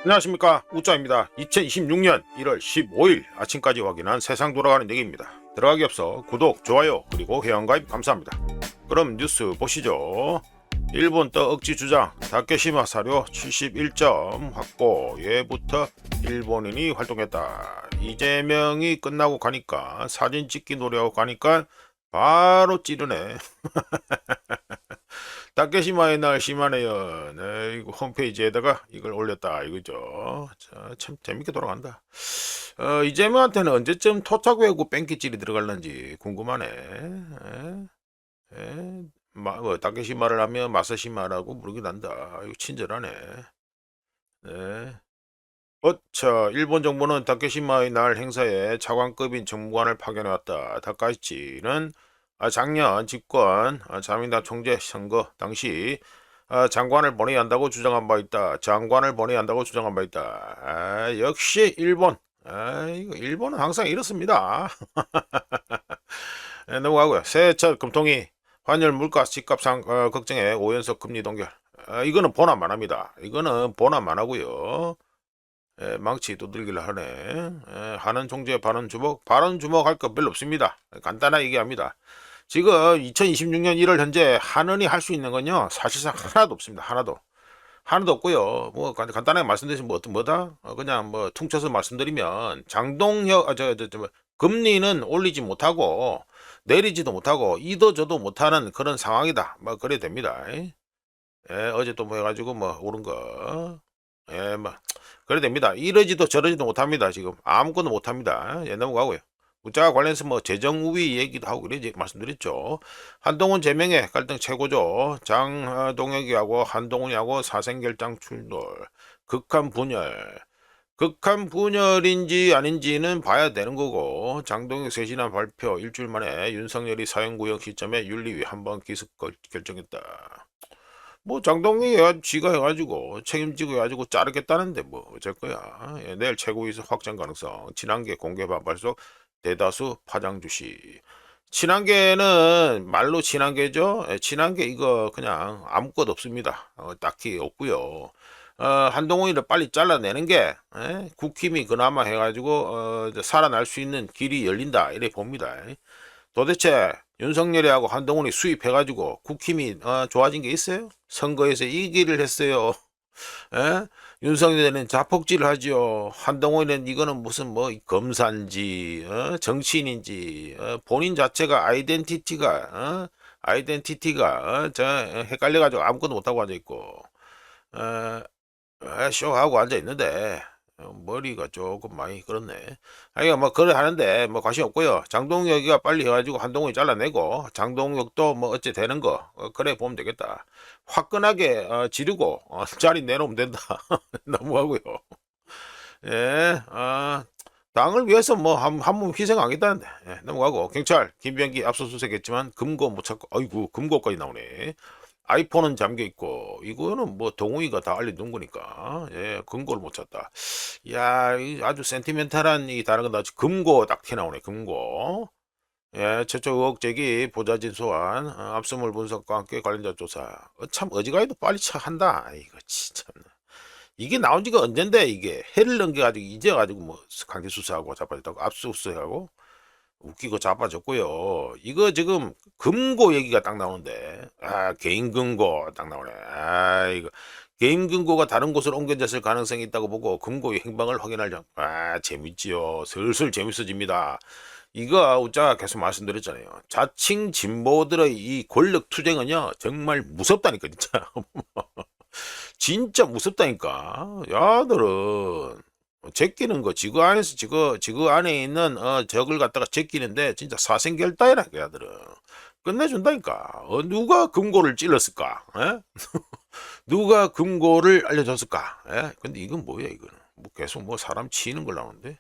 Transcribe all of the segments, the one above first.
안녕하십니까, 우짜입니다. 2026년 1월 15일 아침까지 확인한 세상 돌아가는 얘기입니다. 들어가기 앞서 구독, 좋아요, 그리고 회원가입 감사합니다. 그럼 뉴스 보시죠. 일본 떠 억지 주장 다케시마 사료 71점 확보. 예부터 일본인이 활동했다. 이재명이 끝나고 가니까 사진 찍기 노래하고 가니까 바로 찌르네. 다케시마의 날 심하네요. 네, 이거 홈페이지에다가 이걸 올렸다 이거죠. 자, 참 재밌게 돌아간다. 이재명한테는 언제쯤 토착 외고 뺑기질이 들어갈런지 궁금하네. 다케시마를 하면 마사시마라고 부르긴 한다. 이거 친절하네. 네. 자, 일본 정부는 다케시마의 날 행사에 차관급인 정무관을 파견해왔다. 다카이치는 작년 집권 자민당 총재 선거 당시 장관을 보내야 한다고 주장한 바 있다. 장관을 보내야 한다고 주장한 바 있다. 역시 일본. 이거 일본은 항상 이렇습니다. 넘어가고요. 새해 첫 금통위 환율 물가 집값 걱정에 5연속 금리 동결. 이거는 보나만 합니다. 이거는 보나만 하고요. 망치 두들기를 하네. 하는 총재 발언 주목. 발언 주목할 거 별로 없습니다. 간단하게 얘기합니다. 지금 2026년 1월 현재 한은이 할 수 있는 건요, 사실상 하나도 없습니다. 하나도 없고요. 뭐 간단하게 말씀드리면 뭐다? 그냥 뭐 퉁쳐서 말씀드리면 장동혁 금리는 올리지 못하고 내리지도 못하고 이도저도 못하는 그런 상황이다. 뭐 그래 됩니다. 어제 또 뭐 해가지고 뭐 오른 거. 뭐 그래 됩니다. 이러지도 저러지도 못합니다. 지금 아무것도 못합니다. 넘어가고요. 문자와 관련해서 뭐 재정 우위 얘기도 하고 그래 말씀드렸죠. 한동훈 제명의 갈등 최고죠. 장동혁이하고 한동훈이하고 사생결장 충돌, 극한 분열. 극한 분열인지 아닌지는 봐야 되는 거고, 장동혁 쇄신안 발표 일주일 만에 윤석열이 사형구형 시점에 윤리위 한번 기습 결정했다. 뭐 장동혁이 지가 해가지고 책임지고 해가지고 자르겠다는데 뭐 어쩔 거야. 내일 최고위에서 확정 가능성. 친한계 공개 반발속 대다수 파장 주시. 친한계는 말로 친한계죠. 친한계 이거 그냥 아무것도 없습니다. 딱히 없고요. 한동훈이를 빨리 잘라내는 게 국힘이 그나마 해가지고 살아날 수 있는 길이 열린다 이래 봅니다. 도대체 윤석열이하고 한동훈이 수입해가지고 국힘이 좋아진 게 있어요? 선거에서 이기를 했어요. 에? 윤석열은 자폭질을 하지요. 한동훈은 이거는 무슨 뭐 검사인지 정치인인지 본인 자체가 아이덴티티가 저 헷갈려가지고 아무것도 못하고 앉아있고 쇼하고 앉아있는데 머리가 조금 많이 그렇네. 아니 뭐 그래 하는데 뭐 관심 없고요. 장동혁이가 빨리 해가지고 한동훈이 잘라내고 장동혁도 뭐 어째 되는 거 그래 보면 되겠다. 화끈하게 지르고 자리 내놓으면 된다. 너무하고요. 예, 당을 위해서 뭐 한 몸 희생하겠다는데 넘어가고. 경찰 김병기 압수수색했지만 금고 못 찾고 아이고 금고까지 나오네. 아이폰은 잠겨 있고 이거는 뭐 동우이가 다 알려둔 거니까 근거를 못 찾다. 야, 아주 센티멘탈한 이 다른 건 금고 딱 튀어나오네. 금고. 최초 의혹 제기 보좌진 소환 압수물 분석과 함께 관련자 조사. 참 어지간히도 빨리 한다. 이거 진짜. 이게 나온 지가 언젠데 이게 해를 넘겨가지고 이제 가지고 뭐 강제 수사하고 자빠졌다고 압수수색하고 웃기고 자빠졌고요. 이거 지금 금고 얘기가 딱 나오는데 개인 금고 딱 나오네. 이거 개인 금고가 다른 곳으로 옮겨졌을 가능성이 있다고 보고 금고의 행방을 확인할 점. 재밌지요. 슬슬 재밌어집니다. 이거 우짜가 계속 말씀드렸잖아요. 자칭 진보들의 이 권력 투쟁은요 정말 무섭다니까 진짜. 진짜 무섭다니까. 야들은 제끼는 거 지구 안에서 지구 안에 있는 적을 갖다가 제끼는데 진짜 사생결단이라 야들은 끝내준다니까. 누가 금고를 찔렀을까? 누가 금고를 알려줬을까? 근데 이건 뭐야 이거는? 뭐 계속 뭐 사람 치는 걸 나오는데.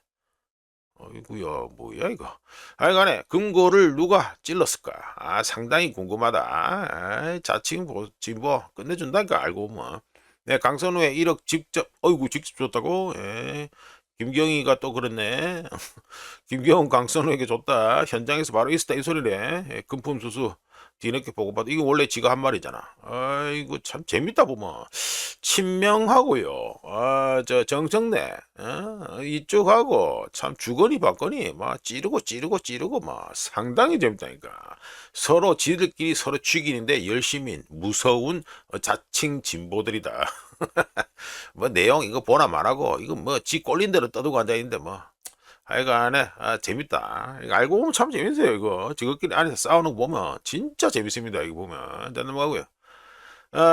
어이구야 뭐야 이거. 하여간에 금고를 누가 찔렀을까? 상당히 궁금하다. 자칭 진보 끝내준다니까 알고 보면. 네, 강선우의 1억 직접 직접 줬다고. 김경희가 또 그랬네. 김경훈 강선우에게 줬다. 현장에서 바로 있었다 이 소리네. 금품 수수 뒤늦게 보고받아. 이거 원래 지가 한 말이잖아. 아이고 참 재밌다 보면. 친명하고요. 저 정청래 이쪽하고 참 주거니 받거니 막 찌르고 막 상당히 재밌다니까. 서로 지들끼리 서로 죽이는데 열심인 무서운 자칭 진보들이다. 뭐 내용 이거 보나 말하고 이거 뭐 지 꼴린 대로 떠들고 앉아있는데 뭐 하여간에 재밌다. 이거 알고 보면 참 재밌어요. 이거 지극끼리 안에서 싸우는 거 보면 진짜 재밌습니다. 이거 보면 넘어가고요.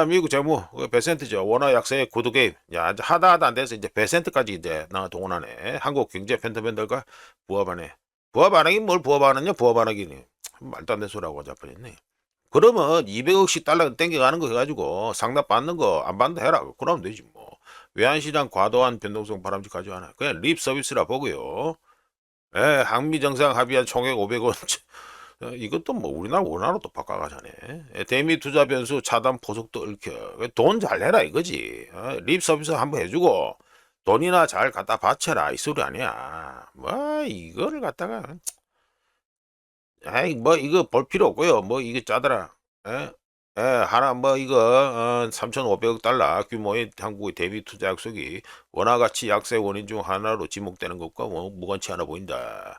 미국 재무 베센트죠. 원화 약세의 구두 게임. 야, 이제 하다 안 돼서 이제 베센트까지 이제 나 동원하네. 한국 경제 팬더밴들과 부합하네. 부합하긴 뭘 부합하느냐? 부합하기니 말도 안 되는 소리하고 자빠졌네. 그러면 200억씩 달러 땡겨가는 거 해가지고 상납 받는 거 안 받는다 해라. 그러면 되지 뭐. 외환시장 과도한 변동성 바람직하지 않아. 그냥 립 서비스라 보고요. 예, 한미 정상 합의한 총액 500원. 이것도 뭐 우리나라 원화로 또 바꿔가자네. 대미 투자 변수 차단 포석도 얽혀. 돈 잘 내라 이거지. 립 서비스 한번 해주고 돈이나 잘 갖다 바쳐라 이 소리 아니야. 뭐 이거를 갖다가 아이 뭐 이거 볼 필요 없고요. 뭐 이거 짜더라. 예? 하나 뭐 이거 3,500억 달러 규모의 한국의 대미 투자 약속이 원화 가치 약세 원인 중 하나로 지목되는 것과 뭐 무관치 않아 보인다.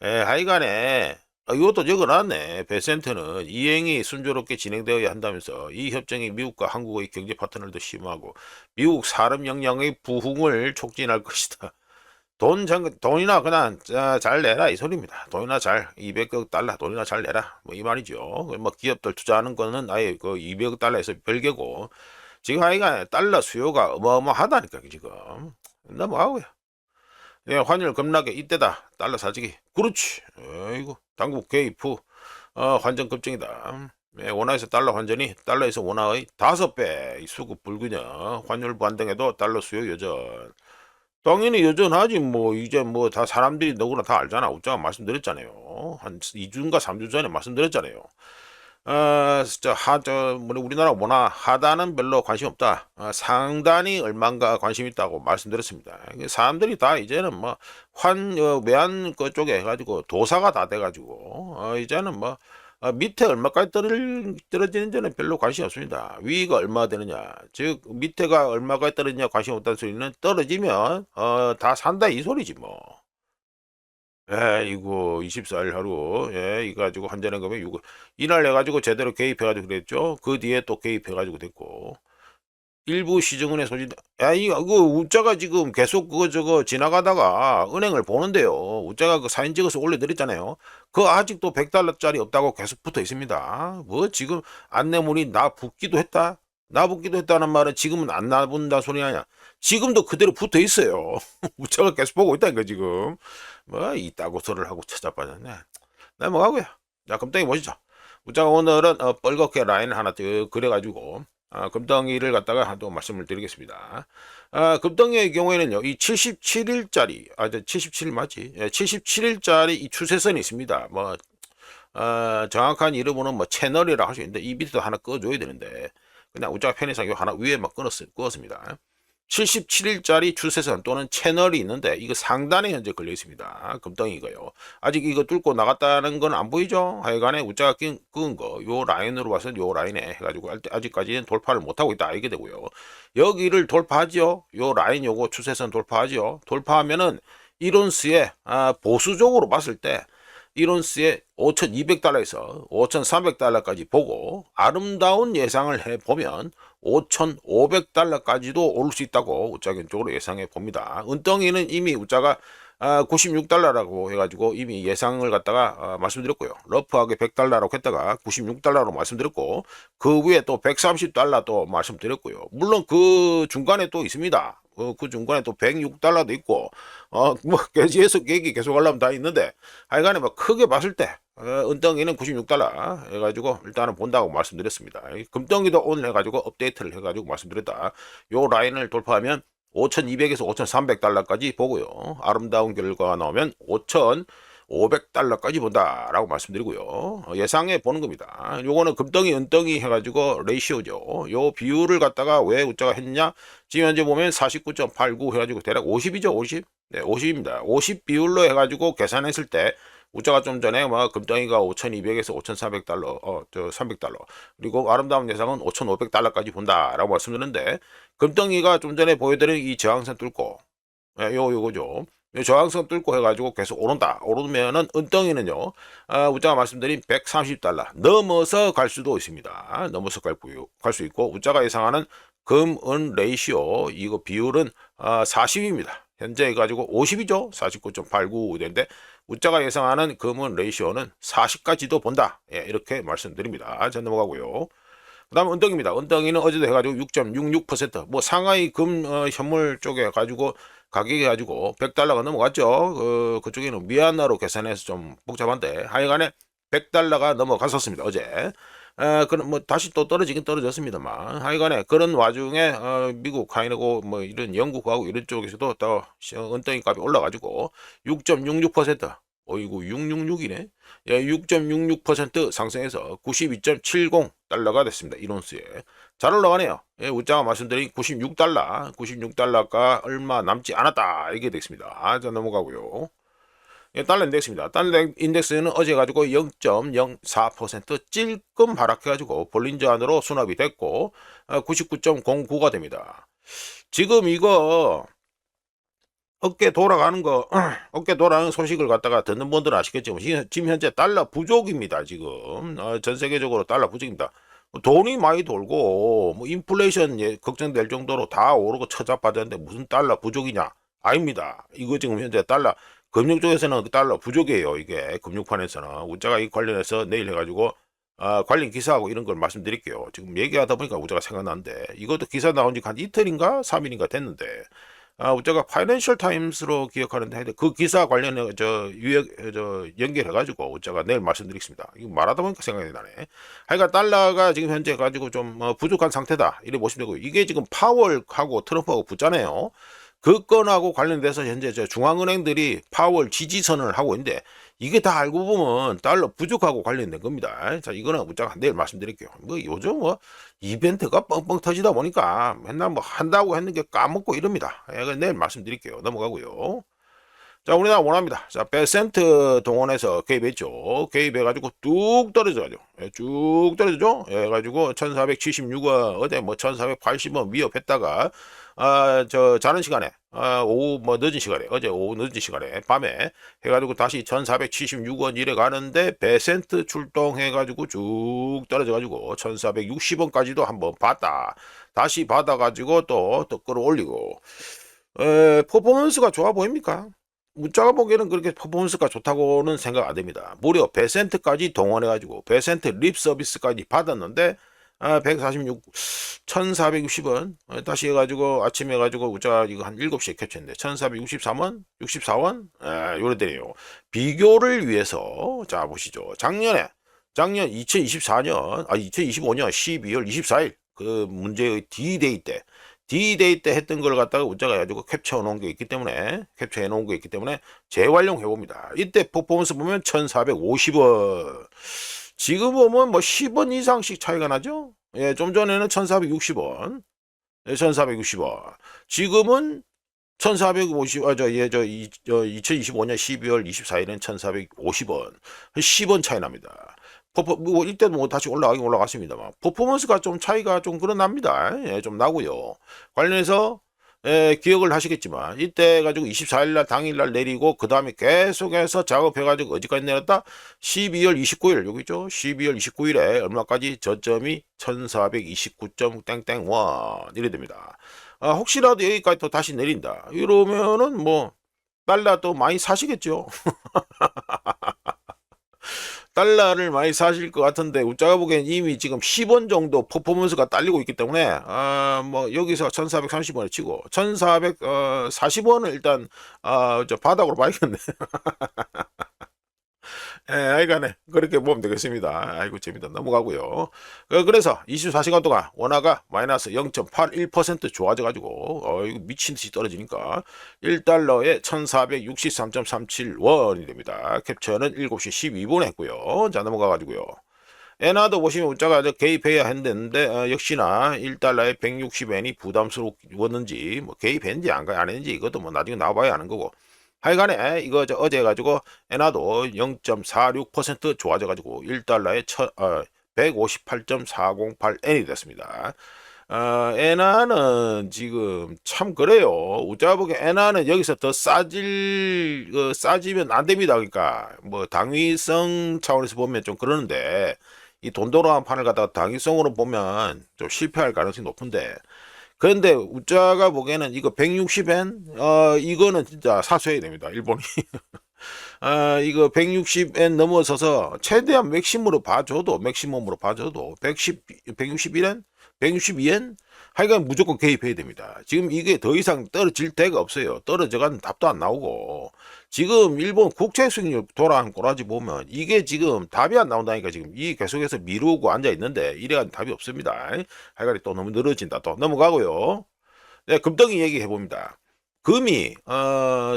하여간에 이것도 적어놨네. 베센트는 이행이 순조롭게 진행되어야 한다면서 이 협정이 미국과 한국의 경제 파트너를 심화하고 미국 사람 역량의 부흥을 촉진할 것이다. 돈이나 그냥 잘 내라 이 소리입니다. 돈이나 잘 200억 달러 돈이나 잘 내라 뭐 이 말이죠. 뭐 기업들 투자하는 거는 아예 그 200억 달러에서 별개고 지금 하여간 달러 수요가 어마어마하다니까 지금. 넘어가고요. 예, 환율 급락에 이때다. 달러 사지기. 그렇지. 아이고, 당국 개입 후, 환전 급증이다. 예, 원화에서 달러 환전이 달러에서 원화의 5배 수급 불균형. 환율 반등에도 달러 수요 여전. 당연히 여전하지. 뭐, 이제 뭐 다 사람들이 너구나 다 알잖아. 웃자가 말씀드렸잖아요. 한 2주인가 3주 전에 말씀드렸잖아요. 뭐 우리나라 문화 하단은 별로 관심 없다. 상단이 얼마인가 관심 있다고 말씀드렸습니다. 사람들이 다 이제는 뭐 외환 그쪽에 해가지고 도사가 다 돼가지고 이제는 뭐 밑에 얼마까지 떨어지는지는 별로 관심 없습니다. 위가 얼마 되느냐, 즉 밑에가 얼마까지 떨어지냐 관심 없다는 소리는 떨어지면 다 산다 이 소리지 뭐. 이거 24일 하루, 이거 가지고 환전한 금액 6억. 이날 해가지고 제대로 개입해가지고 그랬죠. 그 뒤에 또 개입해가지고 됐고. 일부 시중은행 소진, 이거 우짜가 지금 계속 그거 저거 지나가다가 은행을 보는데요. 우짜가 그 사진 찍어서 올려드렸잖아요. 그거 아직도 100달러짜리 없다고 계속 붙어 있습니다. 뭐 지금 안내문이 나 붙기도 했다? 나 붙기도 했다는 말은 지금은 안 나붙는다 소리 아니야. 지금도 그대로 붙어 있어요. 우짜가 계속 보고 있다니까 지금. 뭐 이따고 소리를 하고 찾아빠졌네. 넘어가고요. 자, 금덩이 보시죠. 우짜가 오늘은 뻘겋게 라인 하나 그려가지고 금덩이를 갖다가 또 말씀을 드리겠습니다. 금덩이의 경우에는요, 이 77일짜리, 77일 맞지? 77일짜리 이 추세선이 있습니다. 뭐, 정확한 이름으로는 뭐 채널이라 할 수 있는데, 이 밑에도 하나 꺼줘야 되는데, 그냥 우짜가 편의상 요 하나 위에 막 끄었습니다. 77일짜리 추세선 또는 채널이 있는데 이거 상단에 현재 걸려 있습니다. 금덩이가요. 아직 이거 뚫고 나갔다는 건 안 보이죠? 하여간에 우짜가 끄은 거, 요 라인으로 봐서는 요 라인에 해가지고 아직까지는 돌파를 못하고 있다 이게 되고요. 여기를 돌파하죠. 요 라인 요거 추세선 돌파하죠. 돌파하면은 이론스에 보수적으로 봤을 때 이론스에 5,200달러에서 5,300달러까지 보고 아름다운 예상을 해보면 5,500달러까지도 오를 수 있다고 우짜견적으로 예상해 봅니다. 은덩이는 이미 우짜가 96달러라고 해가지고 이미 예상을 갖다가 말씀드렸고요. 러프하게 100달러라고 했다가 96달러로 말씀드렸고 그 위에 또 130달러 또 말씀드렸고요. 물론 그 중간에 또 있습니다. 그 중간에 또 106달러도 있고 뭐 얘기 계속 하려면 다 있는데 하여간에 뭐 크게 봤을 때 은덩이는 96달러 해가지고 일단은 본다고 말씀드렸습니다. 금덩이도 오늘 해가지고 업데이트를 해가지고 말씀드렸다. 요 라인을 돌파하면 5,200에서 5,300달러까지 보고요. 아름다운 결과가 나오면 5,500달러까지 본다라고 말씀드리고요. 예상해 보는 겁니다. 요거는 금덩이 은덩이 해가지고 레이시오죠. 요 비율을 갖다가 왜 우짜가 했냐? 지금 현재 보면 49.89 해가지고 대략 50이죠. 50. 네, 50입니다. 50 비율로 해가지고 계산했을 때 우자가 좀 전에 뭐 금덩이가 5,200에서 5,400달러, 300달러. 그리고 아름다운 예상은 5,500달러까지 본다라고 말씀드렸는데, 금덩이가 좀 전에 보여드린 이 저항선 뚫고, 요거죠. 요 저항선 뚫고 해가지고 계속 오른다. 오르면은 은덩이는요, 우자가 말씀드린 130달러 넘어서 갈 수도 있습니다. 넘어서 갈 수 있고, 우자가 예상하는 금, 은 레이시오, 이거 비율은 40입니다. 현재 해가지고 50이죠. 49.89인데, 우자가 예상하는 금은 레이시오는 40까지도 본다. 예, 이렇게 말씀드립니다. 자, 넘어가고요. 그 다음 은덩입니다. 은덩이는 어제도 해가지고 6.66%, 상하이 금 현물 쪽에 가지고 가격이 가지고 100달러가 넘어갔죠. 그쪽에는 미얀마로 계산해서 좀 복잡한데 하여간에 100달러가 넘어갔었습니다. 어제. 그럼 다시 또 떨어지긴 떨어졌습니다만 하여간에 그런 와중에 미국 하이고 이런 영국하고 이런 쪽에서도 또 은덩이 값이 올라가지고 6.66%, 어이구 666이네. 예, 6.66% 상승해서 92.70달러가 됐습니다. 1온스에. 잘 올라가네요. 예, 우자가 말씀드린 96달러가 얼마 남지 않았다. 이게 됐습니다. 자, 넘어가고요. 예, 달러 인덱스입니다. 달러 인덱스는 어제 가지고 0.04% 찔끔 하락해가지고 볼린저 안으로 수납이 됐고 99.09가 됩니다. 지금 이거 어깨 돌아가는 거, 어깨 돌아가는 소식을 갖다가 듣는 분들은 아시겠지만, 지금 현재 달러 부족입니다, 지금. 전 세계적으로 달러 부족입니다. 돈이 많이 돌고, 인플레이션 걱정될 정도로 다 오르고 처잡하던데 무슨 달러 부족이냐? 아닙니다. 이거 지금 현재 달러, 금융 쪽에서는 달러 부족이에요, 이게. 금융판에서는. 우자가 이 관련해서 내일 해가지고, 관련 기사하고 이런 걸 말씀드릴게요. 지금 얘기하다 보니까 우자가 생각나는데, 이것도 기사 나온 지 한 이틀인가? 3일인가 됐는데, 우리가 파이낸셜 타임스로 기억하는데 그 기사 관련해 연결해가지고 우리가 내일 말씀드리겠습니다. 이거 말하다 보니까 생각이 나네. 하여간 달러가 지금 현재 가지고 좀 부족한 상태다 이렇게 보시면 되고요. 이게 지금 파월하고 트럼프하고 붙잖아요. 그 건하고 관련돼서 현재 중앙은행들이 파월 지지선을 하고 있는데 이게 다 알고 보면 달러 부족하고 관련된 겁니다. 자, 이거는 우리가 내일 말씀드릴게요. 요즘 이벤트가 뻥뻥 터지다 보니까 맨날 한다고 했는 게 까먹고 이럽니다. 내일 말씀드릴게요. 넘어가고요. 자, 우리나라 원화입니다. 자, 배센트 동원해서 개입했죠. 개입해가지고 뚝 떨어져가지고, 쭉 떨어지죠. 해가지고 1476원, 어제 1480원 위협했다가, 자는 시간에, 오후 늦은 시간에, 어제 오후 늦은 시간에, 밤에 해가지고 다시 1476원 이래 가는데, 배센트 출동해가지고 쭉 떨어져가지고 1460원까지도 한번 봤다. 다시 받아가지고 또 끌어올리고, 퍼포먼스가 좋아 보입니까? 문자가 보기에는 그렇게 퍼포먼스가 좋다고는 생각 안 됩니다. 무려 배센트까지 동원해가지고 배센트 립 서비스까지 받았는데 146, 1460원 다시 해가지고 아침에 해가지고 우자 이거 한 7시에 캡처했는데 1463원, 64원 요래 되네요. 비교를 위해서 자 보시죠. 작년 2024년 2025년 12월 24일 그 문제의 D-Day 때 했던 걸 갖다가 우자가 가지고 캡처해 놓은 게 있기 때문에 재활용해 봅니다. 이때 퍼포먼스 보면 1450원. 지금 보면 10원 이상씩 차이가 나죠? 예, 좀 전에는 1460원. 예, 1460원. 지금은 1450, 2025년 12월 24일은 1450원. 10원 차이 납니다. 이때도 다시 올라가긴 올라갔습니다만, 퍼포먼스가 좀 차이가 좀 그러납니다. 예, 좀 나고요. 관련해서, 기억을 하시겠지만, 이때 가지고 24일날 당일날 내리고, 그 다음에 계속해서 작업해가지고 어디까지 내렸다? 12월 29일, 여기 있죠? 12월 29일에 얼마까지 저점이 1429.땡땡원 이래 됩니다. 혹시라도 여기까지 또 다시 내린다. 이러면은 달러 또 많이 사시겠죠? 달러를 많이 사실 것 같은데 우자가 보기엔 이미 지금 10원 정도 퍼포먼스가 딸리고 있기 때문에 여기서 1430원에 치고 1440원을 일단 바닥으로 봐야겠네. 하여간에 그렇게 보면 되겠습니다. 아이고 재밌다. 넘어가고요. 그래서 24시간 동안 원화가 마이너스 0.81% 좋아져가지고 이거 미친듯이 떨어지니까 1달러에 1463.37원이 됩니다. 캡처는 7시 12분에 했고요. 자 넘어가가지고요. 엔화도 보시면 우자가 개입해야 했는데 역시나 1달러에 160엔이 부담스러웠는지 개입했는지 안 했는지 이것도 나중에 나와봐야 하는 거고 하여간에 이거 어제 해가지고 엔화도 0.46% 좋아져가지고 1달러에 158.408엔이 됐습니다. 엔화는 지금 참 그래요. 우리가 보기에 엔화는 여기서 더 싸지면 안 됩니다. 그러니까 뭐 당위성 차원에서 보면 좀 그러는데 이 돈 돌아간 판을 갖다가 당위성으로 보면 좀 실패할 가능성이 높은데, 그런데 우짜가 보기에는 이거 160엔 이거는 진짜 사수해야 됩니다. 일본이. 이거 160엔 넘어서서 최대한 맥시멈으로 봐줘도 161엔 162엔 하여간 무조건 개입해야 됩니다. 지금 이게 더 이상 떨어질 데가 없어요. 떨어져가는 답도 안 나오고, 지금 일본 국채 수익률 돌아간 꼬라지 보면 이게 지금 답이 안 나온다니까. 지금 이 계속해서 미루고 앉아 있는데 이래가 답이 없습니다. 하여간 또 너무 늘어진다. 또 넘어가고요. 네, 금덩이 얘기해 봅니다. 금이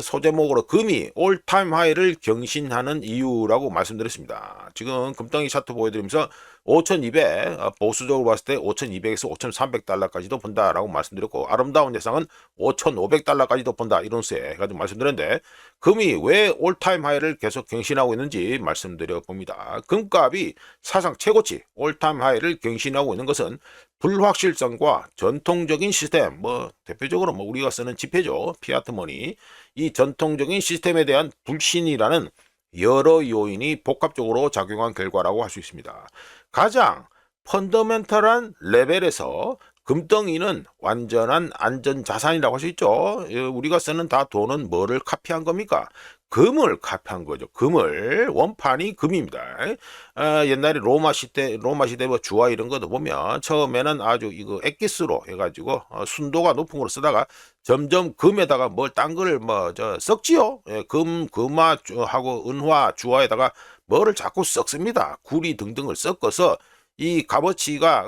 소제목으로 금이 올타임 하이를 경신하는 이유라고 말씀드렸습니다. 지금 금덩이 차트 보여드리면서 5200 보수적으로 봤을 때 5200에서 5300달러까지도 본다라고 말씀드렸고, 아름다운 예상은 5500달러까지도 본다, 이런 세 가지고 말씀드렸는데, 금이 왜 올타임 하이를 계속 경신하고 있는지 말씀드려 봅니다. 금값이 사상 최고치 올타임 하이를 경신하고 있는 것은 불확실성과 전통적인 시스템, 뭐 대표적으로 뭐 우리가 쓰는 지폐죠, 피아트 머니, 이 전통적인 시스템에 대한 불신이라는 여러 요인이 복합적으로 작용한 결과라고 할 수 있습니다. 가장 펀더멘털한 레벨에서 금덩이는 완전한 안전자산이라고 할 수 있죠. 우리가 쓰는 다 돈은 뭐를 카피한 겁니까? 금을 카피한 거죠. 금을. 원판이 금입니다. 옛날에 로마 시대 뭐 주화 이런 것도 보면 처음에는 아주 이거 액기스로 해가지고 순도가 높은 걸로 쓰다가 점점 금에다가 뭘 딴 거를 뭐 썩지요. 금화하고 은화 주화에다가 뭐를 자꾸 썩습니다. 구리 등등을 섞어서 이 값어치가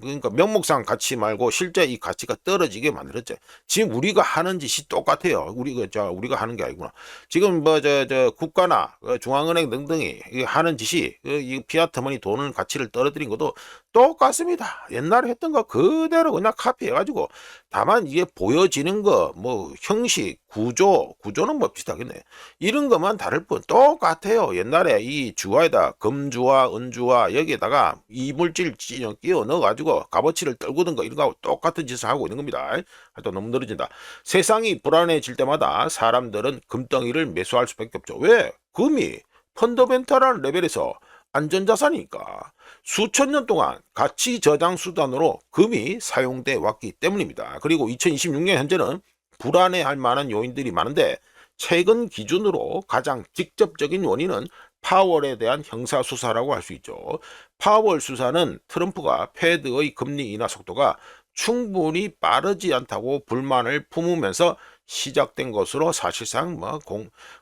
그러니까 명목상 가치 말고 실제 이 가치가 떨어지게 만들었죠. 지금 우리가 하는 짓이 똑같아요. 우리가 하는 게 아니구나. 지금 뭐 국가나 중앙은행 등등이 하는 짓이 이 피아트 머니 돈을 가치를 떨어뜨린 것도 똑같습니다. 옛날에 했던 거 그대로 그냥 카피해가지고, 다만 이게 보여지는 거 뭐 형식 구조는 뭐 비슷하겠네. 이런 것만 다를 뿐 똑같아요. 옛날에 이 주화에다 금주화 은주화 여기에다가 이물질 끼워 넣어가지고 값어치를 떨구던 거 이런 거하고 똑같은 짓을 하고 있는 겁니다. 또 너무 늘어진다. 세상이 불안해질 때마다 사람들은 금덩이를 매수할 수밖에 없죠. 왜? 금이 펀더멘탈한 레벨에서 안전자산이니까 수천 년 동안 가치 저장 수단으로 금이 사용돼 왔기 때문입니다. 그리고 2026년 현재는 불안해할 만한 요인들이 많은데, 최근 기준으로 가장 직접적인 원인은 파월에 대한 형사 수사라고 할 수 있죠. 파월 수사는 트럼프가 패드의 금리 인하 속도가 충분히 빠르지 않다고 불만을 품으면서 시작된 것으로 사실상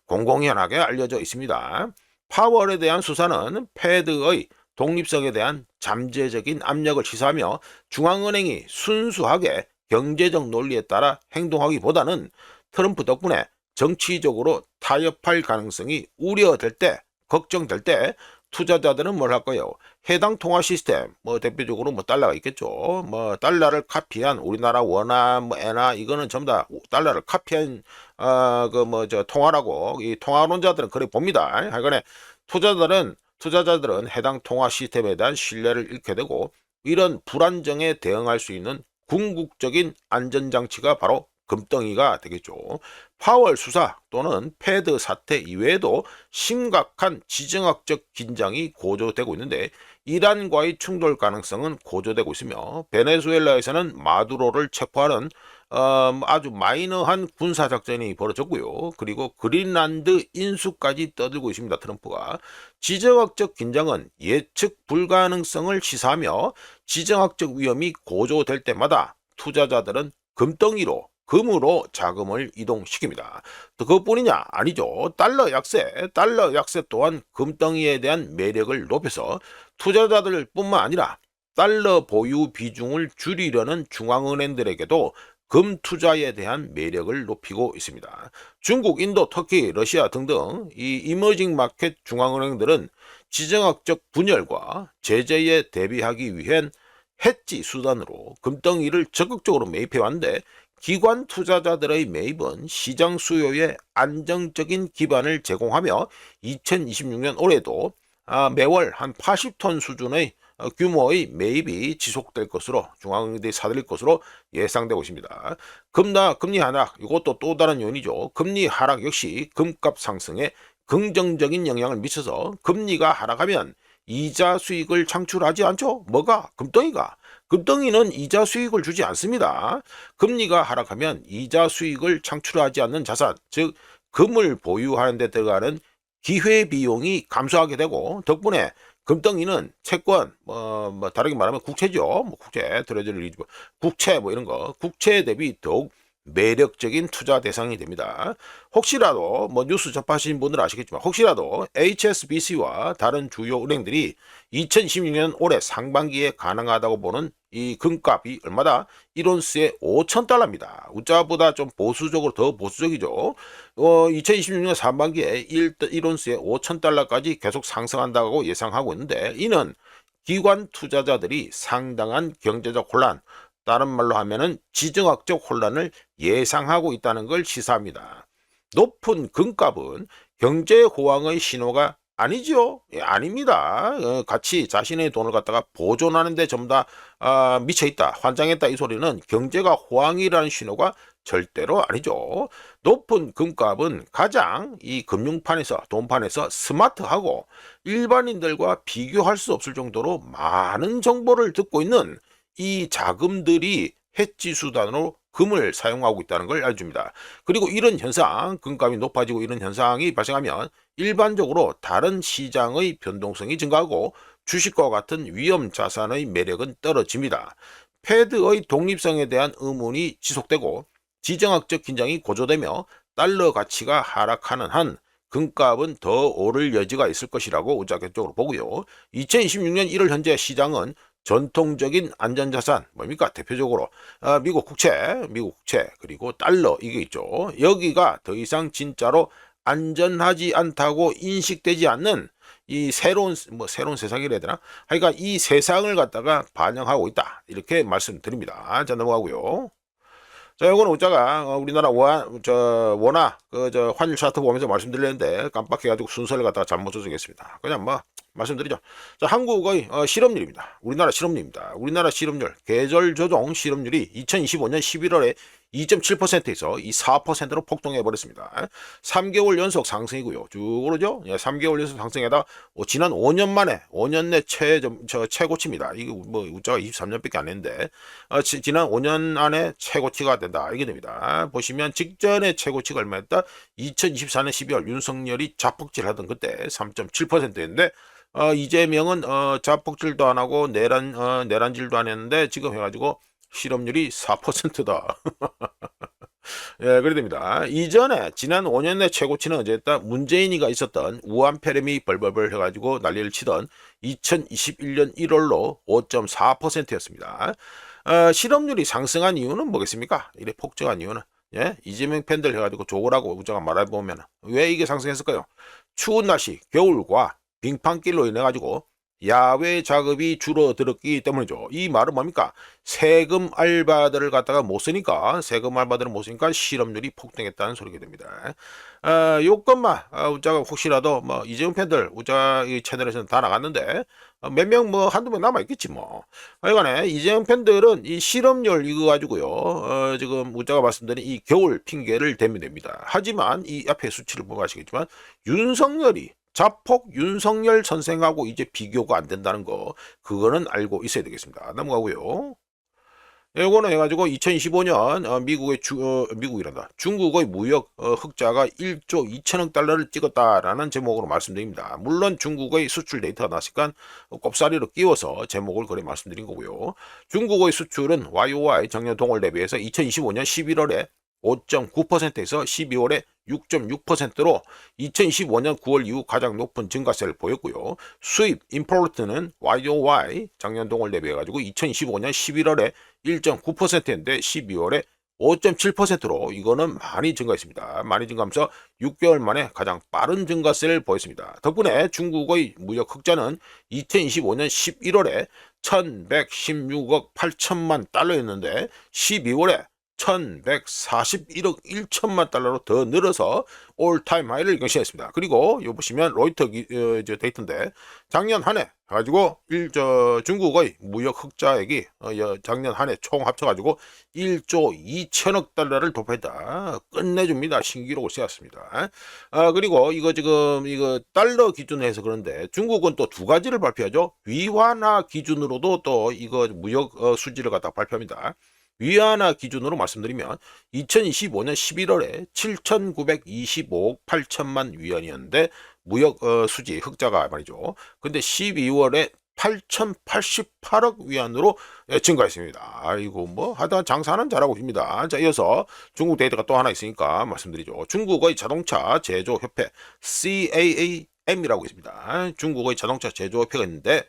공공연하게 알려져 있습니다. 파월에 대한 수사는 패드의 독립성에 대한 잠재적인 압력을 시사하며 중앙은행이 순수하게 경제적 논리에 따라 행동하기보다는 트럼프 덕분에 정치적으로 타협할 가능성이 우려될 때, 걱정될 때 투자자들은 뭘 할까요? 해당 통화 시스템, 뭐 대표적으로 뭐 달러가 있겠죠. 뭐 달러를 카피한 우리나라 원화, 뭐 엔화, 이거는 전부 다 달러를 카피한 통화라고 이 통화론자들은 그래 봅니다. 하여간에 투자자들은 해당 통화 시스템에 대한 신뢰를 잃게 되고, 이런 불안정에 대응할 수 있는 궁극적인 안전장치가 바로 금덩이가 되겠죠. 파월 수사 또는 패드 사태 이외에도 심각한 지정학적 긴장이 고조되고 있는데, 이란과의 충돌 가능성은 고조되고 있으며, 베네수엘라에서는 마두로를 체포하는 아주 마이너한 군사작전이 벌어졌고요. 그리고 그린란드 인수까지 떠들고 있습니다. 트럼프가. 지정학적 긴장은 예측 불가능성을 시사하며 지정학적 위험이 고조될 때마다 투자자들은 금으로 자금을 이동시킵니다. 또 그것뿐이냐? 아니죠. 달러 약세 또한 금덩이에 대한 매력을 높여서 투자자들 뿐만 아니라 달러 보유 비중을 줄이려는 중앙은행들에게도 금 투자에 대한 매력을 높이고 있습니다. 중국, 인도, 터키, 러시아 등등 이 이머징 마켓 중앙은행들은 지정학적 분열과 제재에 대비하기 위한 해지 수단으로 금덩이를 적극적으로 매입해 왔는데, 기관 투자자들의 매입은 시장 수요에 안정적인 기반을 제공하며 2026년 올해도 매월 한 80톤 수준의 규모의 매입이 지속될 것으로 중앙은행들이 사들일 것으로 예상되고 있습니다. 금리 하락, 이것도 또 다른 요인이죠. 금리 하락 역시 금값 상승에 긍정적인 영향을 미쳐서 금리가 하락하면 이자 수익을 창출하지 않죠? 뭐가? 금덩이가. 금덩이는 이자 수익을 주지 않습니다. 금리가 하락하면 이자 수익을 창출하지 않는 자산, 즉 금을 보유하는 데 들어가는 기회비용이 감소하게 되고 덕분에 금덩이는 채권, 다르게 말하면 국채죠. 국채, 트레저리 국채 이런 거, 국채 대비 더욱 매력적인 투자 대상이 됩니다. 혹시라도 뉴스 접하신 분들은 아시겠지만 혹시라도 HSBC와 다른 주요 은행들이 2026년 올해 상반기에 가능하다고 보는 이 금값이 얼마다? 1온스에 5,000달러입니다. 우짜보다 좀 보수적으로 더 보수적이죠. 2026년 상반기에 1온스에 5,000달러까지 계속 상승한다고 예상하고 있는데 이는 기관 투자자들이 상당한 경제적 혼란, 다른 말로 하면은 지정학적 혼란을 예상하고 있다는 걸 시사합니다. 높은 금값은 경제 호황의 신호가 아니죠. 아닙니다. 같이 자신의 돈을 갖다가 보존하는 데 전부 다 미쳐있다, 환장했다, 이 소리는 경제가 호황이라는 신호가 절대로 아니죠. 높은 금값은 가장 이 금융판에서, 돈판에서 스마트하고 일반인들과 비교할 수 없을 정도로 많은 정보를 듣고 있는 이 자금들이 해지 수단으로 금을 사용하고 있다는 걸 알려줍니다. 그리고 이런 현상, 금값이 높아지고 이런 현상이 발생하면 일반적으로 다른 시장의 변동성이 증가하고 주식과 같은 위험 자산의 매력은 떨어집니다. 패드의 독립성에 대한 의문이 지속되고 지정학적 긴장이 고조되며 달러 가치가 하락하는 한 금값은 더 오를 여지가 있을 것이라고 우자격적으로 보고요. 2026년 1월 현재 시장은 전통적인 안전자산 뭡니까? 대표적으로 미국 국채 그리고 달러 이게 있죠. 여기가 더 이상 진짜로 안전하지 않다고 인식되지 않는 이 새로운 세상이라 해야 되나? 하여간 이 세상을 갖다가 반영하고 있다, 이렇게 말씀드립니다. 자, 넘어가고요. 자, 요거는 우자가 우리나라 원화 환율 차트 보면서 말씀드렸는데 깜빡해가지고 순서를 갖다가 잘못 조정했습니다. 그냥 말씀드리죠. 자, 한국의 실업률입니다. 우리나라 실업률 계절 조정 실업률이 2025년 11월에 2.7%에서 이 4%로 폭등해 버렸습니다. 3개월 연속 상승이고요. 쭉 오르죠. 3개월 연속 상승에다 지난 5년 만에 5년 내 최고치입니다. 이게 우자가 23년밖에 안 했는데 지난 5년 안에 최고치가 된다, 이게 됩니다. 보시면 직전에 최고치가 얼마였다? 2024년 12월 윤석열이 자폭질하던 그때 3.7%였는데 이재명은 자폭질도 안 하고 내란질도 안 했는데 지금 해가지고 실업률이 4%다. 예, 그래 됩니다. 이전에 지난 5년 내 최고치는 어제였다? 문재인이가 있었던 우한 폐렴이 벌벌벌 해가지고 난리를 치던 2021년 1월로 5.4%였습니다. 실업률이 상승한 이유는 뭐겠습니까? 이래 폭증한 이유는, 예, 이재명 팬들 해가지고 좋으라고 우리가 말해보면 왜 이게 상승했을까요? 추운 날씨, 겨울과 빙판길로 인해 가지고 야외 작업이 줄어들었기 때문이죠. 이 말은 뭡니까? 세금 알바들을 갖다가 못 쓰니까, 실업률이 폭등했다는 소리가 됩니다. 요것만 우자가 혹시라도 이재용 팬들 우자 이 채널에서는 다 나갔는데 몇 명 한두 명 남아 있겠지 하여간에 이재용 팬들은 이 실업률 이거 가지고요 지금 우자가 말씀드린 이 겨울 핑계를 대면 됩니다. 하지만 이 앞에 수치를 보면 아시겠지만 자폭 윤석열 선생하고 이제 비교가 안 된다는 거, 그거는 알고 있어야 되겠습니다. 넘어가고요. 이거는 해가지고 2025년 미국이란다. 중국의 무역 흑자가 1조 2천억 달러를 찍었다라는 제목으로 말씀드립니다. 물론 중국의 수출 데이터가 나왔으니까 꼽사리로 끼워서 제목을 그래 말씀드린 거고요. 중국의 수출은 YOY 작년 동월 대비해서 2025년 11월에 5.9%에서 12월에 6.6%로 2025년 9월 이후 가장 높은 증가세를 보였고요. 수입 임포트는 YOY 작년 동월 대비해가지고 2025년 11월에 1.9%인데 12월에 5.7%로 이거는 많이 증가했습니다. 많이 증가하면서 6개월 만에 가장 빠른 증가세를 보였습니다. 덕분에 중국의 무역 흑자는 2025년 11월에 1116억 8천만 달러였는데 12월에 1141억 1천만 달러로 더 늘어서 올타임 하이를 경신했습니다. 그리고 요 보시면 로이터 데이터인데 작년 한 해 가지고 중국의 무역 흑자액이 작년 한 해 총 합쳐가지고 1조 2천억 달러를 돌파했다. 끝내줍니다. 신기록을 세웠습니다. 그리고 이거 지금 이거 달러 기준으로 해서 그런데 중국은 또 두 가지를 발표하죠. 위안화 기준으로도 또 이거 무역 수지를 갖다 발표합니다. 위안화 기준으로 말씀드리면 2025년 11월에 7,925억 8천만 위안이었는데 무역 수지 흑자가 말이죠. 근데 12월에 8,088억 위안으로 증가했습니다. 아이고 뭐 하여튼 장사는 잘하고 있습니다. 자, 이어서 중국 데이터가 또 하나 있으니까 말씀드리죠. 중국의 자동차 제조협회 CAAM이라고 있습니다. 중국의 자동차 제조협회가 있는데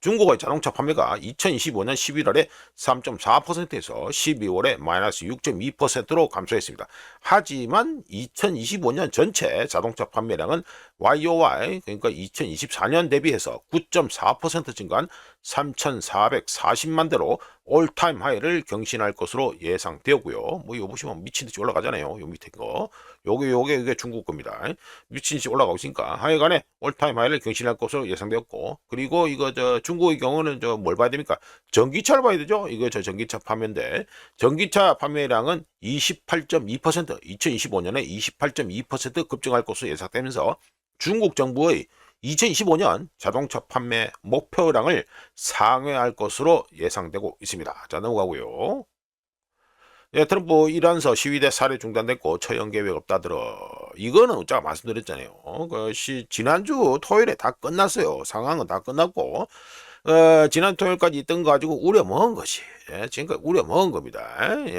중국의 자동차 판매가 2025년 11월에 3.4%에서 12월에 마이너스 6.2%로 감소했습니다. 하지만 2025년 전체 자동차 판매량은 YOY 그러니까 2024년 대비해서 9.4% 증가한 3,440만 대로 올타임 하이를 경신할 것으로 예상되고요. 뭐 이거 보시면 미친 듯이 올라가잖아요. 요 밑에 거. 요게 중국 겁니다. 미친 듯이 올라가고 있으니까 하여간에 올타임 하이를 경신할 것으로 예상되었고, 그리고 이거 중국의 경우는 뭘 봐야 됩니까? 전기차를 봐야 되죠. 이거 전기차 판매인데 전기차 판매량은 28.2% 2025년에 28.2% 급증할 것으로 예상되면서 중국 정부의 2025년 자동차 판매 목표량을 상회할 것으로 예상되고 있습니다. 자, 넘어가고요. 예, 트럼프 이란서 시위대 살해 중단됐고 처형 계획 없다들어. 이거는 제가 말씀드렸잖아요. 지난주 토요일에 다 끝났어요. 상황은 다 끝났고 지난 토요일까지 있던 거 가지고 우려먹은 것이 지금까지 우려먹은 겁니다.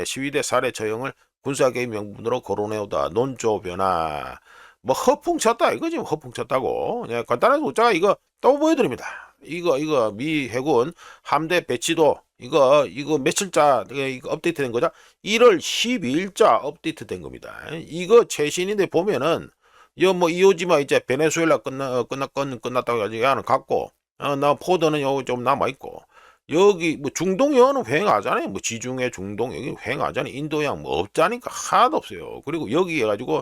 시위대 살해 처형을 군사개입 명분으로 거론해오다 논조 변화 뭐 허풍 쳤다 이거지. 허풍 쳤다고. 간단하게 웃자가 이거 또 보여드립니다. 이거 미 해군 함대 배치도 이거 며칠자 이거 업데이트된 거죠. 1월 12일자 업데이트된 겁니다. 이거 최신인데 보면은 뭐 이오지마 이제 베네수엘라 끝났다고 해가지고 야는 갔고 나 포드는 여기 좀 남아 있고 여기 뭐 중동 여는 횡하잖아요. 뭐 지중해 중동 여기 횡하잖아요. 인도양 뭐 없자니까 하나도 없어요. 그리고 여기 해가지고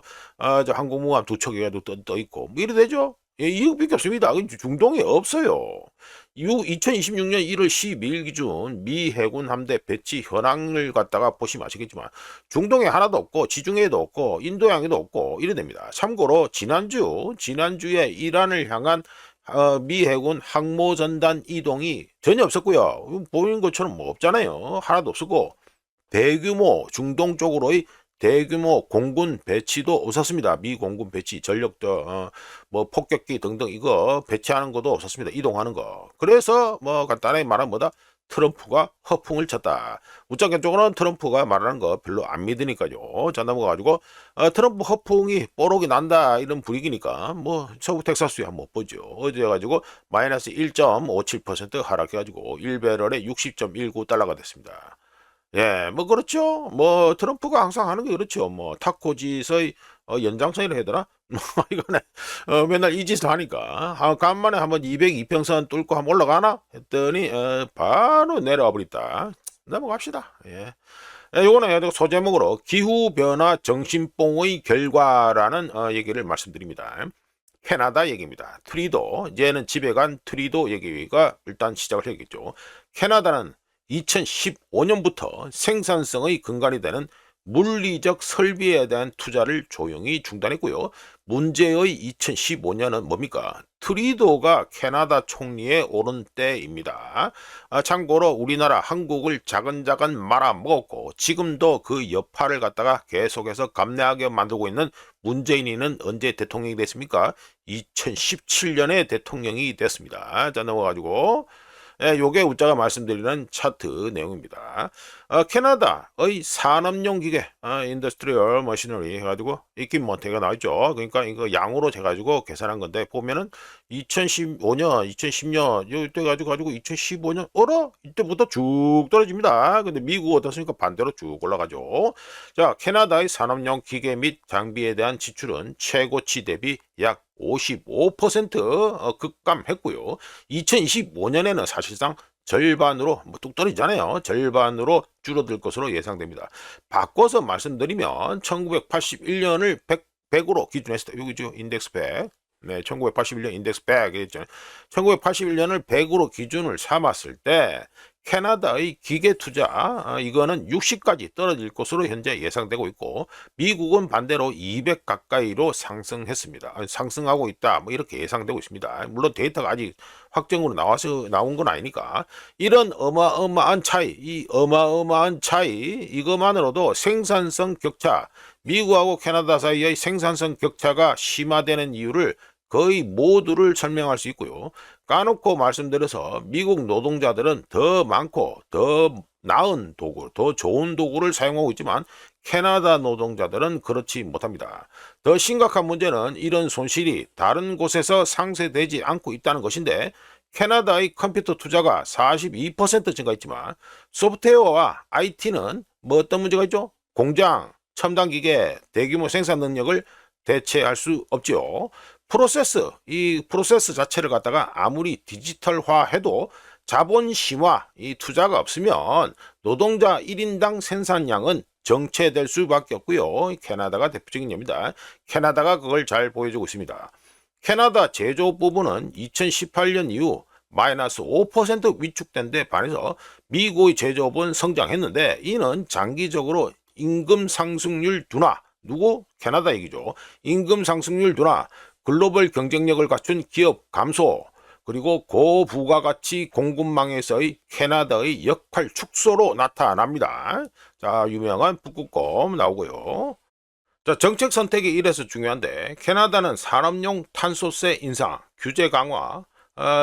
저 항공모함 두 척이라도 떠 있고 뭐 이래 되죠. 예, 이거밖에 없습니다. 중동에 없어요. 2026년 1월 12일 기준 미 해군 함대 배치 현황을 갖다가 보시면 아시겠지만 중동에 하나도 없고 지중해에도 없고 인도양에도 없고 이래 됩니다. 참고로 지난주에 이란을 향한 미 해군 항모전단 이동이 전혀 없었고요. 보이는 것처럼 뭐 없잖아요. 하나도 없었고 대규모 중동 쪽으로의 대규모 공군 배치도 없었습니다. 미 공군 배치 전력도 뭐 폭격기 등등 이거 배치하는 것도 없었습니다. 이동하는 거. 그래서 뭐 간단하게 말하면 뭐다? 트럼프가 허풍을 쳤다. 우짜견 쪽으로는 트럼프가 말하는 거 별로 안 믿으니까요. 자, 넘어가가지고 트럼프 허풍이 뽀록이 난다 이런 분위기니까 뭐 서부 텍사스에 한번 보죠. 어제 가지고 마이너스 1.57% 하락해가지고 1배럴에 60.19달러가 됐습니다. 예, 뭐 그렇죠. 뭐 트럼프가 항상 하는 게 그렇죠. 뭐 타코짓의 연장선이라 해야 되나? 뭐 이거네. 맨날 이 짓을 하니까 간만에 한번 202평선 뚫고 한번 올라가나 했더니 바로 내려와 버렸다. 넘어갑시다. 예. 요거는 소제목으로 기후변화 정신뽕의 결과라는 얘기를 말씀드립니다. 캐나다 얘기입니다. 트리도, 이제는 집에 간 트리도 얘기가 일단 시작을 해야겠죠. 캐나다는 2015년부터 생산성의 근간이 되는 물리적 설비에 대한 투자를 조용히 중단했고요. 문제의 2015년은 뭡니까? 트리도가 캐나다 총리에 오른 때입니다. 참고로 우리나라 한국을 자근자근 말아먹었고 지금도 그 여파를 갖다가 계속해서 감내하게 만들고 있는 문재인이는 언제 대통령이 됐습니까? 2017년에 대통령이 됐습니다. 자, 넘어가지고 요게 우짜가 말씀드리는 차트 내용입니다. 캐나다의 산업용 기계, 인더스트리얼 머시너리 해가지고 이퀴먼트가 나왔죠. 그러니까 이거 양으로 재가지고 계산한 건데 보면은 2015년, 2010년 이때 가지고 2015년 이때부터 쭉 떨어집니다. 근데 미국 어떻습니까? 반대로 쭉 올라가죠. 자, 캐나다의 산업용 기계 및 장비에 대한 지출은 최고치 대비 약 55% 급감했고요. 2025년에는 사실상 절반으로 뚝 떨어지잖아요. 절반으로 줄어들 것으로 예상됩니다. 바꿔서 말씀드리면 1981년을 100으로 기준했을 때 여기죠. 인덱스 100. 네, 1981년 인덱스 100 있잖아요. 1981년을 100으로 기준을 삼았을 때 캐나다의 기계 투자 이거는 60까지 떨어질 것으로 현재 예상되고 있고 미국은 반대로 200 가까이로 상승했습니다. 상승하고 있다. 뭐 이렇게 예상되고 있습니다. 물론 데이터가 아직 확정으로 나온 건 아니니까 이런 어마어마한 차이, 이 어마어마한 차이 이것만으로도 생산성 격차, 미국하고 캐나다 사이의 생산성 격차가 심화되는 이유를 거의 모두를 설명할 수 있고요. 까놓고 말씀드려서 미국 노동자들은 더 많고 더 나은 도구, 더 좋은 도구를 사용하고 있지만 캐나다 노동자들은 그렇지 못합니다. 더 심각한 문제는 이런 손실이 다른 곳에서 상쇄되지 않고 있다는 것인데 캐나다의 컴퓨터 투자가 42% 증가했지만 소프트웨어와 IT는 뭐 어떤 문제가 있죠? 공장, 첨단 기계, 대규모 생산 능력을 대체할 수 없지요. 이 프로세스 자체를 갖다가 아무리 디지털화 해도 자본 심화, 이 투자가 없으면 노동자 1인당 생산량은 정체될 수밖에 없고요. 캐나다가 대표적인 예입니다. 캐나다가 그걸 잘 보여주고 있습니다. 캐나다 제조업 부분은 2018년 이후 마이너스 5% 위축된 데 반해서 미국의 제조업은 성장했는데 이는 장기적으로 임금 상승률 둔화, 누구? 캐나다 얘기죠. 임금 상승률 둔화, 글로벌 경쟁력을 갖춘 기업 감소, 그리고 고부가가치 공급망에서의 캐나다의 역할 축소로 나타납니다. 자, 유명한 북극곰 나오고요. 자, 정책 선택이 이래서 중요한데 캐나다는 산업용 탄소세 인상, 규제 강화,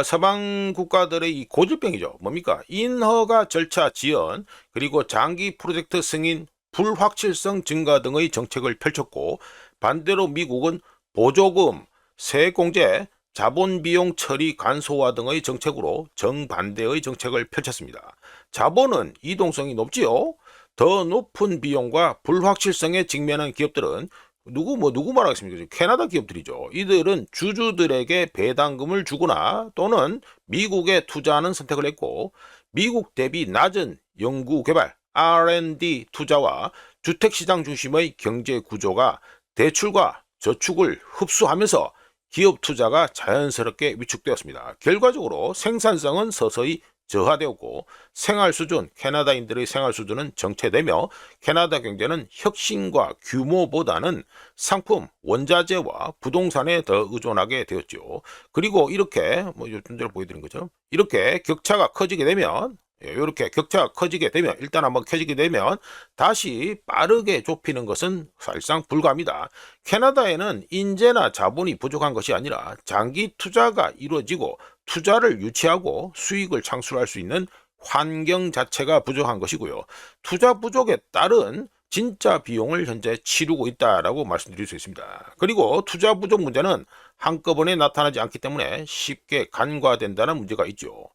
서방 국가들의 이 고질병이죠. 뭡니까? 인허가 절차 지연, 그리고 장기 프로젝트 승인, 불확실성 증가 등의 정책을 펼쳤고 반대로 미국은 보조금, 세공제, 자본 비용 처리 간소화 등의 정책으로 정반대의 정책을 펼쳤습니다. 자본은 이동성이 높지요. 더 높은 비용과 불확실성에 직면한 기업들은 누구 말하겠습니까? 캐나다 기업들이죠. 이들은 주주들에게 배당금을 주거나 또는 미국에 투자하는 선택을 했고 미국 대비 낮은 연구개발, R&D 투자와 주택시장 중심의 경제 구조가 대출과 저축을 흡수하면서 기업 투자가 자연스럽게 위축되었습니다. 결과적으로 생산성은 서서히 저하되었고 생활 수준, 캐나다인들의 생활 수준은 정체되며 캐나다 경제는 혁신과 규모보다는 상품, 원자재와 부동산에 더 의존하게 되었죠. 그리고 이렇게 요즘 대로 보여드린 거죠. 이렇게 격차가 커지게 되면 이렇게 격차가 커지게 되면 일단 한번 커지게 되면 다시 빠르게 좁히는 것은 사실상 불가합니다. 캐나다에는 인재나 자본이 부족한 것이 아니라 장기 투자가 이루어지고 투자를 유치하고 수익을 창출할 수 있는 환경 자체가 부족한 것이고요. 투자 부족에 따른 진짜 비용을 현재 치르고 있다라고 말씀드릴 수 있습니다. 그리고 투자 부족 문제는 한꺼번에 나타나지 않기 때문에 쉽게 간과된다는 문제가 있죠.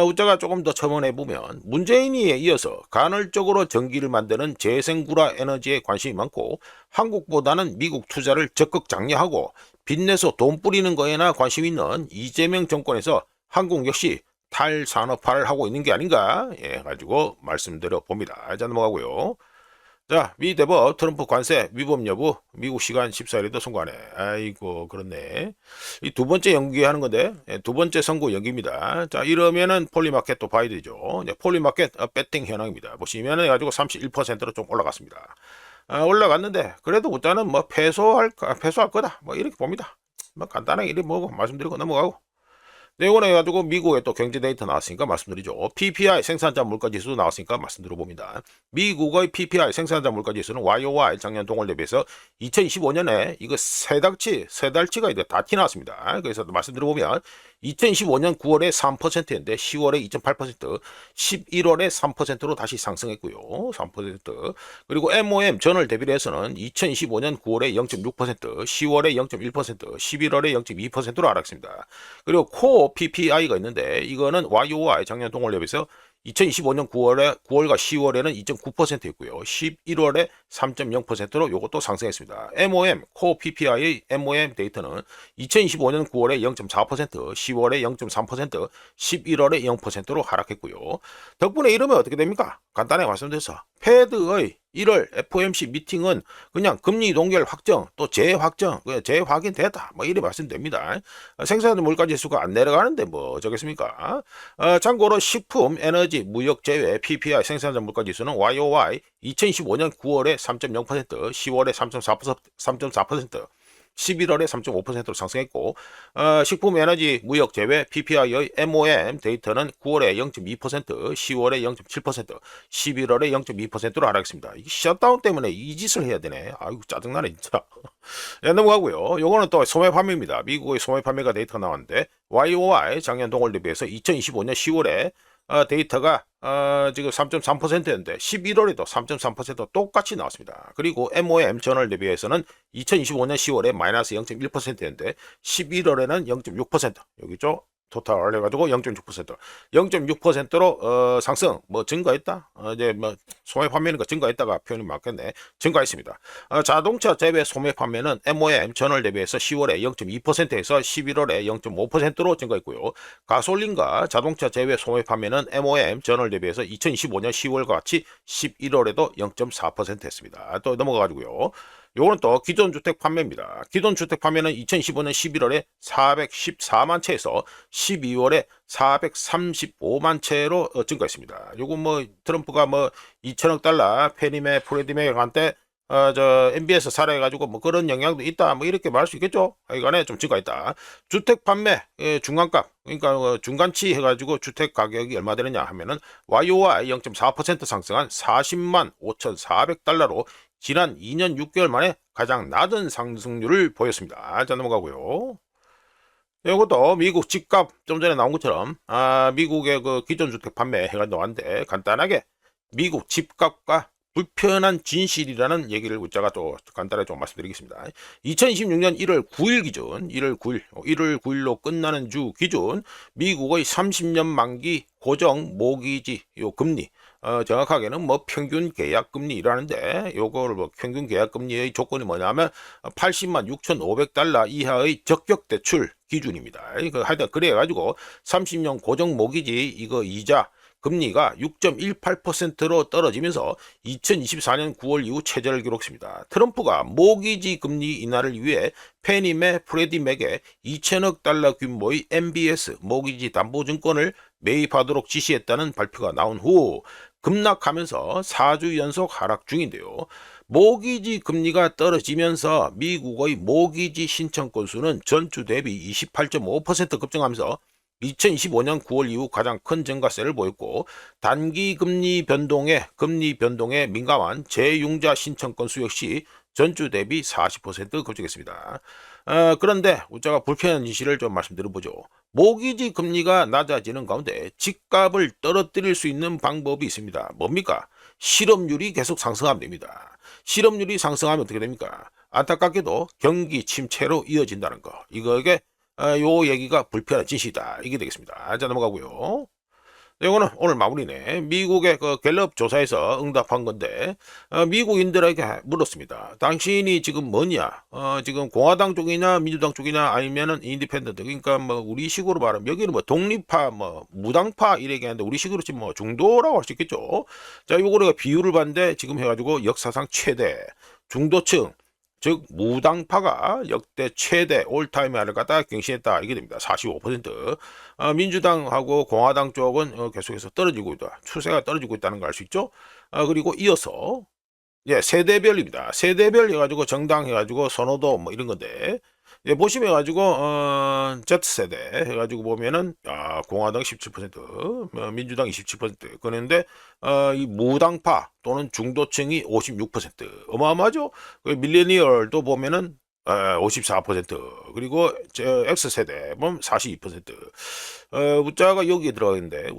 우자가 조금 더 첨언해 보면 문재인이에 이어서 간헐적으로 전기를 만드는 재생구라 에너지에 관심이 많고 한국보다는 미국 투자를 적극 장려하고 빚내서 돈 뿌리는 거에나 관심 있는 이재명 정권에서 한국 역시 탈산업화를 하고 있는 게 아닌가 가지고 말씀드려 봅니다. 자, 넘어가고요. 자, 미 대법 트럼프 관세 위법 여부 미국 시간 14일에도 선고하네. 아이고 그렇네. 이 두 번째 연기하는 건데 두 번째 선고 연기입니다. 자, 이러면은 폴리마켓도 봐야 되죠. 폴리마켓 배팅 현황입니다. 보시면은 해가지고 31%로 좀 올라갔습니다. 올라갔는데 그래도 우자는 뭐 패소할 거다. 뭐 이렇게 봅니다. 뭐 간단하게 이렇게 뭐 말씀드리고 넘어가고. 이번에 해가지고 미국의 또 경제 데이터 나왔으니까 말씀드리죠. PPI 생산자 물가지수 나왔으니까 말씀드려봅니다. 미국의 PPI 생산자 물가지수는 YOY 작년 동월 대비해서 2025년에 이거 세 달치가 이제 다 티나왔습니다. 그래서 말씀드려보면 2025년 9월에 3%인데 10월에 2.8%, 11월에 3%로 다시 상승했고요. 3%. 그리고 MOM 전월 대비를 해서는 2025년 9월에 0.6%, 10월에 0.1%, 11월에 0.2%로 하락했습니다. 그리고 코어 PPI가 있는데 이거는 YOY 작년 동월 대비해서 2025년 9월과 10월에는 2.9%였고요. 11월에 3.0%로 요것도 상승했습니다. MOM, Core PPI의 MOM 데이터는 2025년 9월에 0.4%, 10월에 0.3%, 11월에 0%로 하락했고요. 덕분에 이러면 어떻게 됩니까? 간단하게 말씀드려서 패드의 1월 FOMC 미팅은 그냥 금리 동결 확정, 또 재확정, 재확인됐다. 뭐 이래 말씀됩니다. 생산 물가 지수가 안 내려가는데 뭐 어쩌겠습니까? 참고로 식품, 에너지, 무역 제외 PPI 생산자 물가 지수는 YOY 2025년 9월에 3.0%, 10월에 3.4%, 11월에 3.5%로 상승했고 식품, 에너지, 무역 제외 PPI의 MOM 데이터는 9월에 0.2%, 10월에 0.7%, 11월에 0.2%로 하락했습니다. 이게 셧다운 때문에 이 짓을 해야 되네. 아이고 짜증나네 진짜. 네, 넘어가고요. 요거는 또 소매 판매입니다. 미국의 소매 판매가 데이터가 나왔는데 YOY 작년 동월 대비해서 2025년 10월에 데이터가 지금 3.3%였는데 11월에도 3.3% 똑같이 나왔습니다. 그리고 MOM 전월 대비해서는 2025년 10월에 마이너스 0.1%였는데 11월에는 0.6% 여기죠. 토탈 해가지고 0.6%, 0.6%로 상승 뭐 증가했다. 이제 뭐 소매 판매는 거 증가했다가 표현이 맞겠네. 증가했습니다. 자동차 제외 소매 판매는 MOM 전월 대비해서 10월에 0.2%에서 11월에 0.5%로 증가했고요. 가솔린과 자동차 제외 소매 판매는 MOM 전월 대비해서 2025년 10월과 같이 11월에도 0.4% 했습니다. 또 넘어가가지고요. 요거는 또 기존 주택 판매입니다. 기존 주택 판매는 2015년 11월에 414만 채에서 12월에 435만 채로 증가했습니다. 요거 뭐 트럼프가 뭐 2천억 달러 페니메 프레디메한테 저 MBS 살해해가지고 뭐 그런 영향도 있다 뭐 이렇게 말할 수 있겠죠. 이간에 좀 증가했다. 주택 판매 중간값 그러니까 중간치 해가지고 주택 가격이 얼마 되느냐 하면은 YOY 0.4% 상승한 40만 5,400달러로 지난 2년 6개월 만에 가장 낮은 상승률을 보였습니다. 자 넘어가고요. 이것도 미국 집값 좀 전에 나온 것처럼 미국의 그 기존 주택 판매 해가 나왔는데 간단하게 미국 집값과 불편한 진실이라는 얘기를 우자가 또 간단하게 좀 말씀드리겠습니다. 2026년 1월 9일 기준 1월 9일로 끝나는 주 기준 미국의 30년 만기 고정 모기지 요 금리 정확하게는 뭐 평균 계약 금리라는데 요거를 뭐 평균 계약 금리의 조건이 뭐냐면 80만 6,500달러 이하의 적격 대출 기준입니다. 하여튼 그래 가지고 30년 고정 모기지 이거 이자 금리가 6.18%로 떨어지면서 2024년 9월 이후 최저를 기록했습니다. 트럼프가 모기지 금리 인하를 위해 페니메 프레디맥에 2천억 달러 규모의 MBS 모기지 담보증권을 매입하도록 지시했다는 발표가 나온 후 급락하면서 4주 연속 하락 중인데요. 모기지 금리가 떨어지면서 미국의 모기지 신청 건수는 전주 대비 28.5% 급증하면서 2025년 9월 이후 가장 큰 증가세를 보였고 단기 금리 변동에 민감한 재융자 신청 건수 역시 전주 대비 40% 급증했습니다. 그런데 우자가 불편한 진실을 좀 말씀드려보죠. 모기지 금리가 낮아지는 가운데 집값을 떨어뜨릴 수 있는 방법이 있습니다. 뭡니까? 실업률이 계속 상승하면 됩니다. 실업률이 상승하면 어떻게 됩니까? 안타깝게도 경기 침체로 이어진다는 거. 이거에 요 얘기가 불편한 진실이다. 이게 되겠습니다. 자 넘어가고요. 이거는 오늘 마무리네. 미국의 그 갤럽 조사에서 응답한 건데 미국인들에게 물었습니다. 당신이 지금 뭐냐? 지금 공화당 쪽이냐 민주당 쪽이냐 아니면은 인디펜던트 그러니까 뭐 우리식으로 말하면 여기는 뭐 독립파 뭐 무당파 이렇게 하는데 우리식으로 지금 뭐 중도라고 할 수 있겠죠. 자 요거를 비율을 봤는데 지금 해가지고 역사상 최대 중도층 즉 무당파가 역대 최대 올타임 하를 갖다 갱신했다 이게 됩니다. 45%. 민주당하고 공화당 쪽은 계속해서 떨어지고 있다. 추세가 떨어지고 있다는 걸 알 수 있죠. 그리고 이어서 세대별입니다. 세대별 해가지고 정당 해가지고 선호도 뭐 이런 건데 보시면 해가지고 Z세대 해가지고 보면은 공화당 17%, 민주당 27% 그런데 이 무당파 또는 중도층이 56% 어마어마하죠. 밀레니얼도 보면은 54% 그리고 X세대 보면 42% 우자가 여기에 들어가는데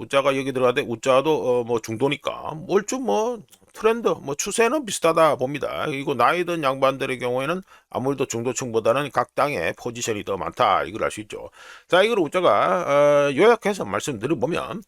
우자도 뭐 중도니까 뭘좀 뭐 트렌드 뭐 추세는 비슷하다 봅니다. 그리고 나이 든 양반들의 경우에는 아무래도 중도층보다는 각 당의 포지션이 더 많다 이걸 알 수 있죠. 자 이걸 우자가 요약해서 말씀드려보면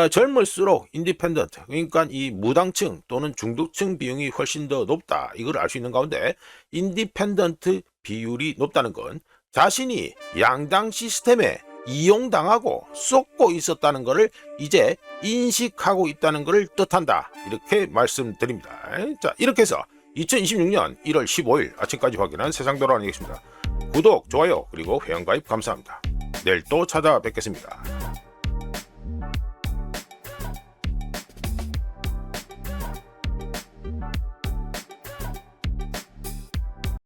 젊을수록 인디펜던트, 그러니까 이 무당층 또는 중도층 비용이 훨씬 더 높다. 이걸 알 수 있는 가운데 인디펜던트 비율이 높다는 건 자신이 양당 시스템에 이용당하고 쏟고 있었다는 것을 이제 인식하고 있다는 것을 뜻한다. 이렇게 말씀드립니다. 자, 이렇게 해서 2026년 1월 15일 아침까지 확인한 세상 돌아다니겠습니다. 구독, 좋아요, 그리고 회원가입 감사합니다. 내일 또 찾아뵙겠습니다.